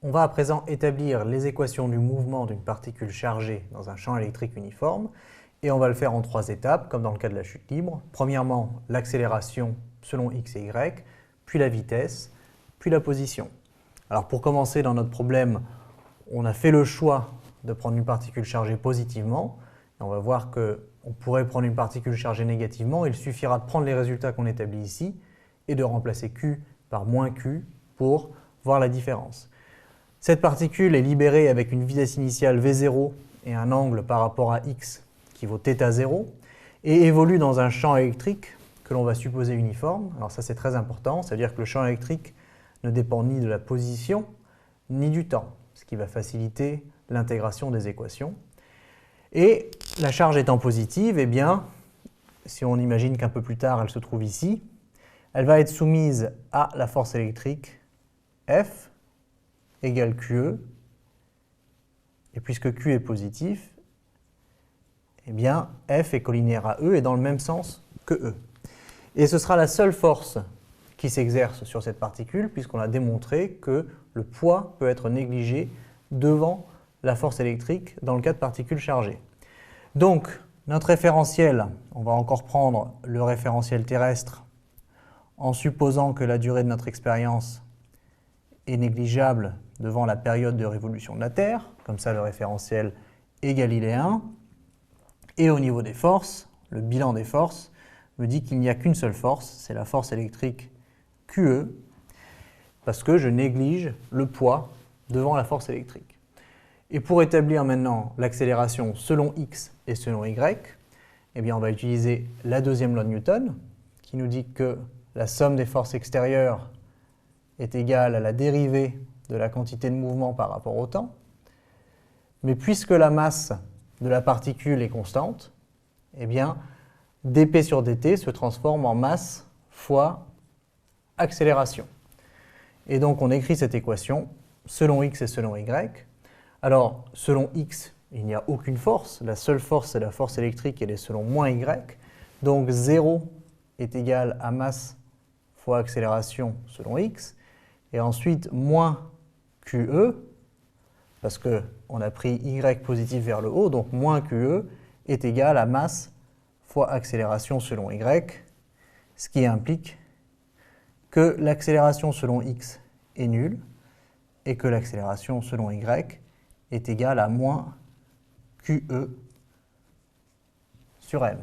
On va à présent établir les équations du mouvement d'une particule chargée dans un champ électrique uniforme et on va le faire en 3 étapes, comme dans le cas de la chute libre. Premièrement, l'accélération selon x et y, puis la vitesse, puis la position. Alors pour commencer dans notre problème, on a fait le choix de prendre une particule chargée positivement. Et on va voir qu'on pourrait prendre une particule chargée négativement. Il suffira de prendre les résultats qu'on établit ici et de remplacer Q par moins Q pour voir la différence. Cette particule est libérée avec une vitesse initiale V0 et un angle par rapport à x qui vaut θ0 et évolue dans un champ électrique que l'on va supposer uniforme. Alors ça c'est très important, c'est-à-dire que le champ électrique ne dépend ni de la position ni du temps, ce qui va faciliter l'intégration des équations. Et la charge étant positive, eh bien, si on imagine qu'un peu plus tard elle se trouve ici, elle va être soumise à la force électrique F égale QE, et puisque Q est positif, eh bien F est collinéaire à E et dans le même sens que E. Et ce sera la seule force qui s'exerce sur cette particule, puisqu'on a démontré que le poids peut être négligé devant la force électrique dans le cas de particules chargées. Donc, notre référentiel, on va encore prendre le référentiel terrestre en supposant que la durée de notre expérience est négligeable devant la période de révolution de la Terre, comme ça le référentiel est galiléen. Et au niveau des forces, le bilan des forces me dit qu'il n'y a qu'une seule force, c'est la force électrique QE, parce que je néglige le poids devant la force électrique. Et pour établir maintenant l'accélération selon x et selon y, eh bien on va utiliser la deuxième loi de Newton, qui nous dit que la somme des forces extérieures est égale à la dérivée de la quantité de mouvement par rapport au temps. Mais puisque la masse de la particule est constante, eh bien dp sur dt se transforme en masse fois accélération. Et donc on écrit cette équation selon x et selon y. Alors selon x, il n'y a aucune force, la seule force c'est la force électrique, elle est selon moins y. Donc 0 est égal à masse fois accélération selon x. Et ensuite moins QE, parce qu'on a pris y positif vers le haut, donc moins QE est égal à masse fois accélération selon y, ce qui implique que l'accélération selon x est nulle et que l'accélération selon y est égale à moins QE sur m.